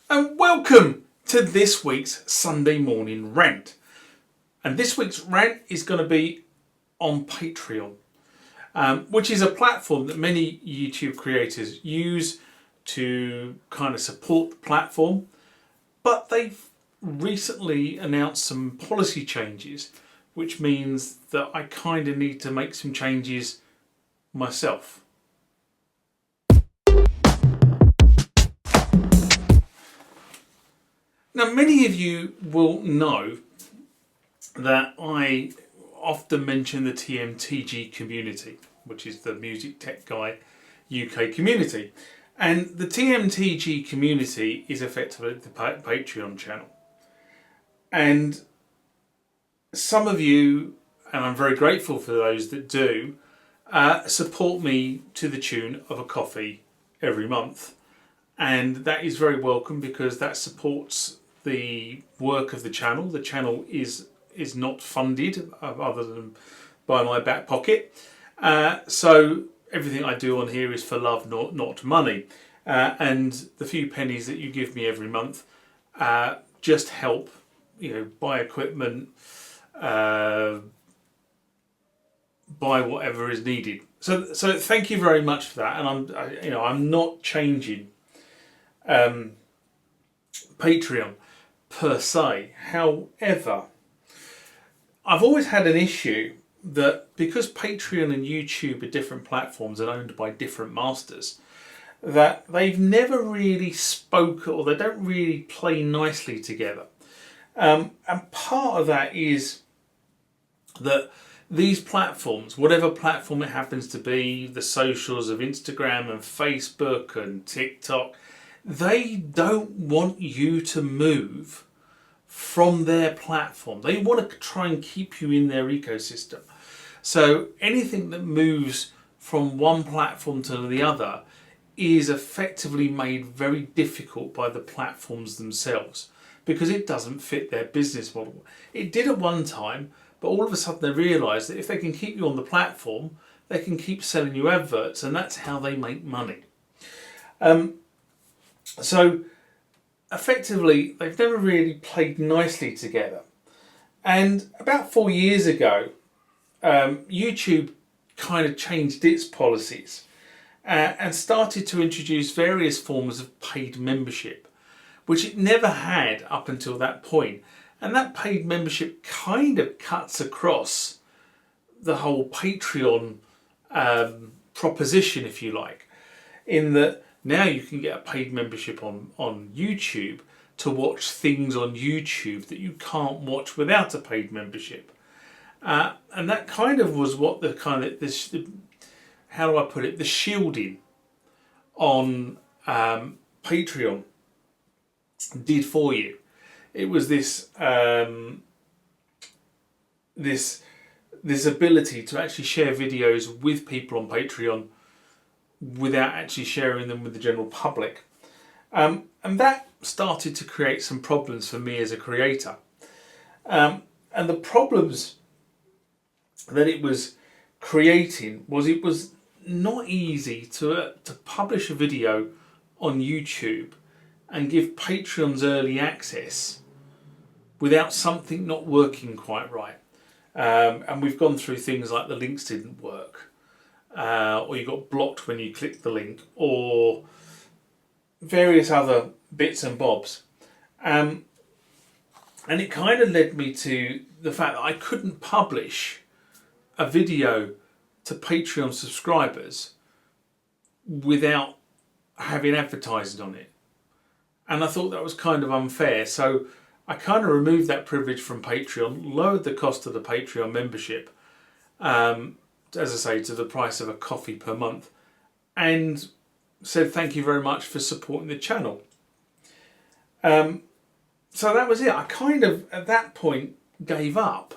And welcome to this week's Sunday morning rant. And this week's rant is going to be on Patreon, which is a platform that many YouTube creators use to kind of support the platform. But they've recently announced some policy changes, which means that I kind of need to make some changes myself. Now, many of you will know that I often mention the TMTG community, which is the Music Tech Guy UK community. And the TMTG community is effectively the Patreon channel. And some of you, and I'm very grateful for those that do, support me to the tune of a coffee every month. And that is very welcome because that supports the work of the channel. The channel is not funded other than by my back pocket. So everything I do on here is for love, not money. And the few pennies that you give me every month just help, buy equipment, buy whatever is needed. So thank you very much for that. And I'm not changing Patreon per se. However, I've always had an issue that because Patreon and YouTube are different platforms and owned by different masters, that they've never really spoke, or they don't really play nicely together. And part of that is that these platforms, whatever platform it happens to be, the socials of Instagram and Facebook and TikTok, they don't want you to move from their platform. They want to try and keep you in their ecosystem. So anything that moves from one platform to the other is effectively made very difficult by the platforms themselves because it doesn't fit their business model. It did at one time, but all of a sudden they realised that if they can keep you on the platform, they can keep selling you adverts, and that's how they make money. So effectively, they've never really played nicely together. And about 4 years ago, YouTube kind of changed its policies and started to introduce various forms of paid membership, which it never had up until that point. And that paid membership kind of cuts across the whole Patreon proposition, if you like, in that now you can get a paid membership on YouTube to watch things on YouTube that you can't watch without a paid membership. And that kind of was what the how do I put it, the shielding on Patreon did for you. It was this ability to actually share videos with people on Patreon without actually sharing them with the general public. And that started to create some problems for me as a creator. And the problems that it was creating was it was not easy to publish a video on YouTube and give Patreons early access without something not working quite right. And we've gone through things like the links didn't work, or you got blocked when you clicked the link, or various other bits and bobs. And it kind of led me to the fact that I couldn't publish a video to Patreon subscribers without having advertising on it. And I thought that was kind of unfair. So I kind of removed that privilege from Patreon, lowered the cost of the Patreon membership, as I say, to the price of a coffee per month, and said thank you very much for supporting the channel. So that was it. I kind of, at that point, gave up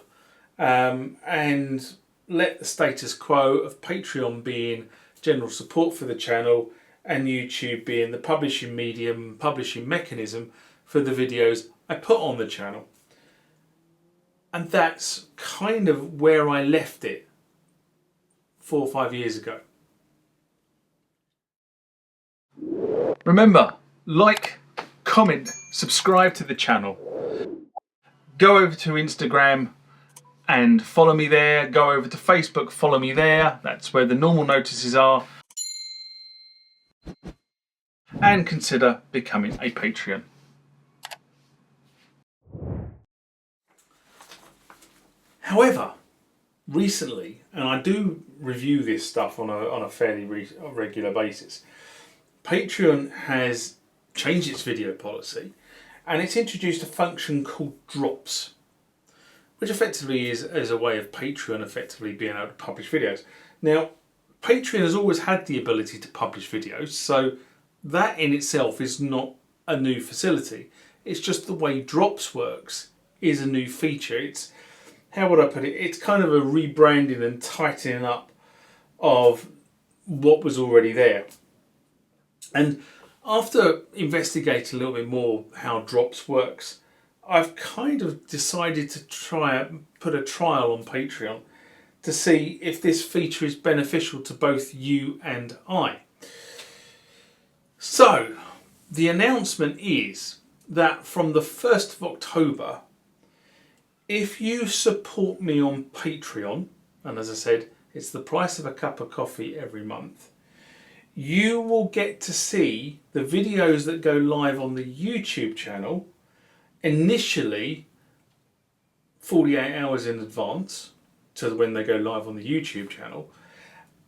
and let the status quo of Patreon being general support for the channel and YouTube being the publishing medium, publishing mechanism for the videos I put on the channel. And that's kind of where I left it 4 or 5 years ago. Remember, like, comment, subscribe to the channel. Go over to Instagram and follow me there. Go over to Facebook, follow me there. That's where the normal notices are. And consider becoming a Patreon. However, recently, and I do review this stuff on a fairly regular basis, Patreon has changed its video policy and it's introduced a function called drops, which effectively is a way of Patreon effectively being able to publish videos. Now, Patreon has always had the ability to publish videos, so that in itself is not a new facility. It's just the way drops works is a new feature. It's, how would I put it? It's kind of a rebranding and tightening up of what was already there. And after investigating a little bit more how drops works, I've kind of decided to put a trial on Patreon to see if this feature is beneficial to both you and I. So, the announcement is that from the 1st of October, if you support me on Patreon, and as I said, it's the price of a cup of coffee every month, you will get to see the videos that go live on the YouTube channel initially 48 hours in advance to when they go live on the YouTube channel.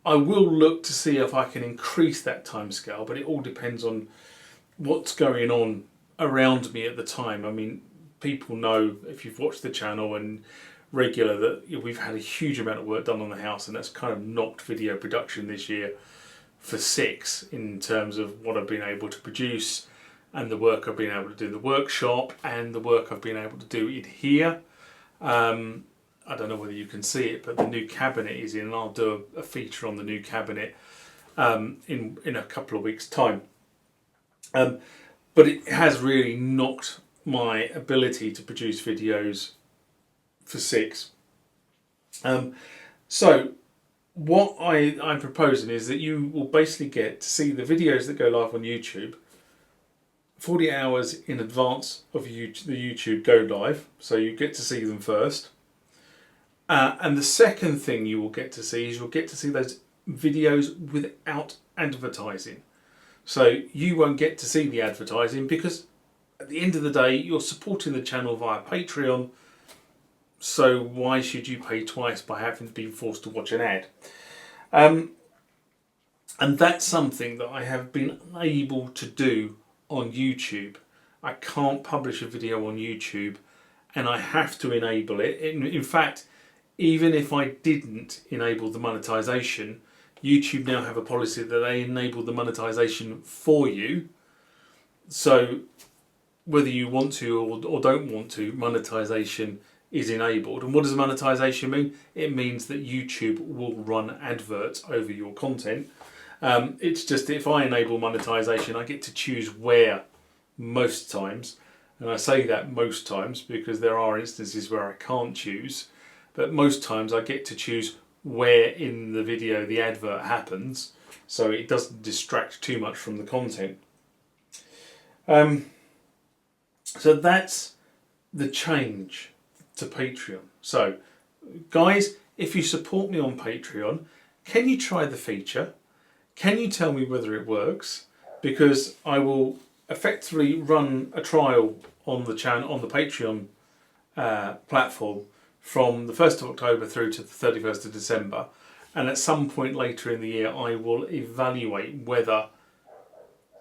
I will look to see if I can increase that timescale, but it all depends on what's going on around me at the time. I mean, people know, if you've watched the channel and regular, that we've had a huge amount of work done on the house, and that's kind of knocked video production this year for 6 in terms of what I've been able to produce and the work I've been able to do in the workshop and the work I've been able to do in here. I don't know whether you can see it, but the new cabinet is in, and I'll do a feature on the new cabinet in a couple of weeks' time. But it has really knocked my ability to produce videos for 6. So what I'm proposing is that you will basically get to see the videos that go live on YouTube 40 hours in advance of the YouTube go live, so you get to see them first. And the second thing you will get to see is you'll get to see those videos without advertising. So you won't get to see the advertising because at the end of the day you're supporting the channel via Patreon, so why should you pay twice by having to be forced to watch an ad? And that's something that I have been unable to do on YouTube. I can't publish a video on YouTube and I have to enable it. In fact, even if I didn't enable the monetization, YouTube now have a policy that they enable the monetization for you. So whether you want to or don't want to, monetization is enabled. And what does monetization mean? It means that YouTube will run adverts over your content. It's just if I enable monetization, I get to choose where most times. And I say that most times because there are instances where I can't choose. But most times I get to choose where in the video the advert happens, so it doesn't distract too much from the content. So that's the change to Patreon. So guys, if you support me on Patreon, can you try the feature? Can you tell me whether it works? Because I will effectively run a trial on the channel, on the Patreon platform, from the 1st of October through to the 31st of December, and at some point later in the year I will evaluate whether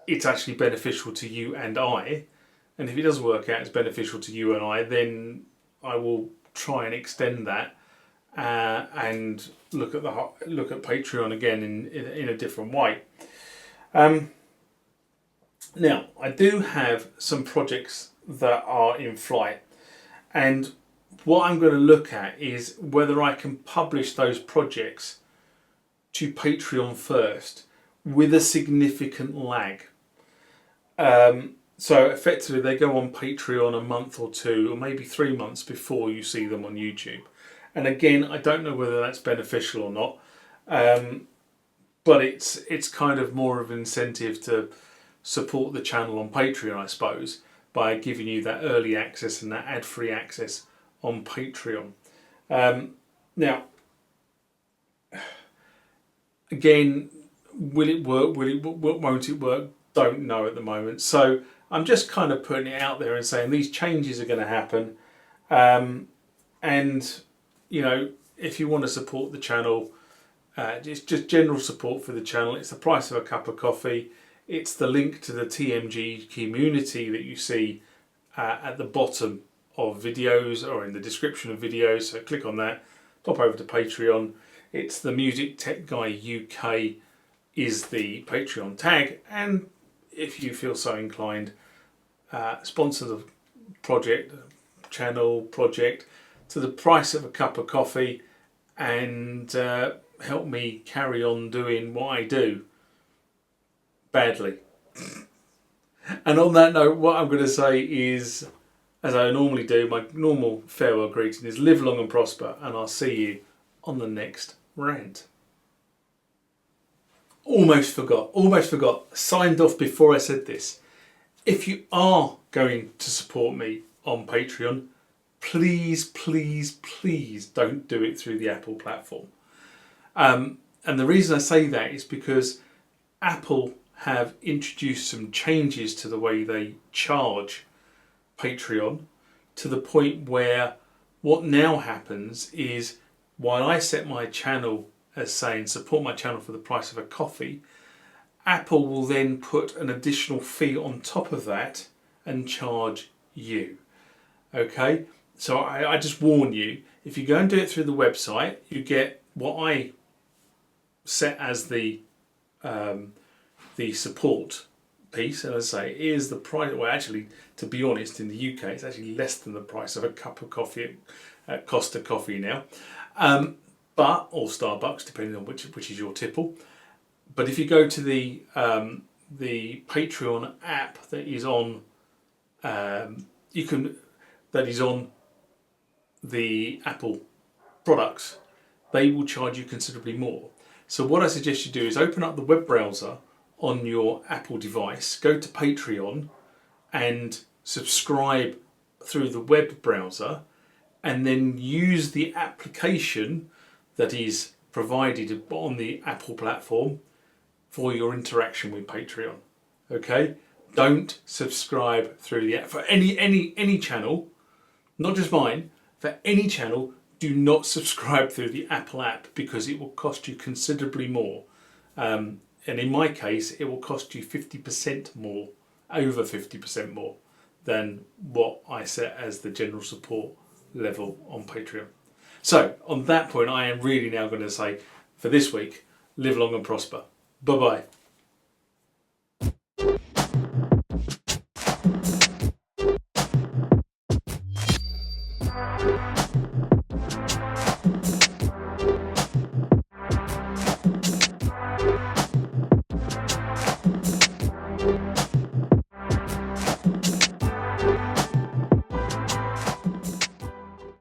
it's actually beneficial to you and I, and if it does work out it's beneficial to you and I, then I will try and extend that and look at Patreon again in a different way. Now, I do have some projects that are in flight, and what I'm going to look at is whether I can publish those projects to Patreon first with a significant lag. So effectively they go on Patreon a month or 2 or maybe 3 months before you see them on YouTube. And again, I don't know whether that's beneficial or not, but it's kind of more of an incentive to support the channel on Patreon, I suppose, by giving you that early access and that ad-free access on Patreon. Now, again, will it work? Won't it work? Don't know at the moment. So I'm just kind of putting it out there and saying these changes are going to happen. And, you know, if you want to support the channel, it's just general support for the channel. It's the price of a cup of coffee. It's the link to the TMG community that you see at the bottom of videos or in the description of videos. So click on that, pop over to Patreon. It's the Music Tech Guy UK is the Patreon tag. And if you feel so inclined, sponsor the channel project to the price of a cup of coffee and help me carry on doing what I do badly. And on that note, what I'm going to say is, as I normally do, my normal farewell greeting is live long and prosper, and I'll see you on the next rant. Almost forgot. Signed off before I said this. If you are going to support me on Patreon, please don't do it through the Apple platform. And the reason I say that is because Apple have introduced some changes to the way they charge Patreon, to the point where what now happens is, while I set my channel as saying support my channel for the price of a coffee, Apple will then put an additional fee on top of that and charge you. Okay, so I just warn you, if you go and do it through the website, you get what I set as the support piece, and as I say, is the price. Well, actually, to be honest, in the UK, it's actually less than the price of a cup of coffee at Costa Coffee now, or Starbucks, depending on which is your tipple. But if you go to the Patreon app that is on, that is on the Apple products, they will charge you considerably more. So what I suggest you do is open up the web browser on your Apple device, go to Patreon and subscribe through the web browser, and then use the application that is provided on the Apple platform for your interaction with Patreon. Okay? Don't subscribe through the app for any channel, not just mine. For any channel, do not subscribe through the Apple app, because it will cost you considerably more. And in my case, it will cost you 50% more, over 50% more than what I set as the general support level on Patreon. So on that point, I am really now going to say, for this week, live long and prosper. Bye-bye.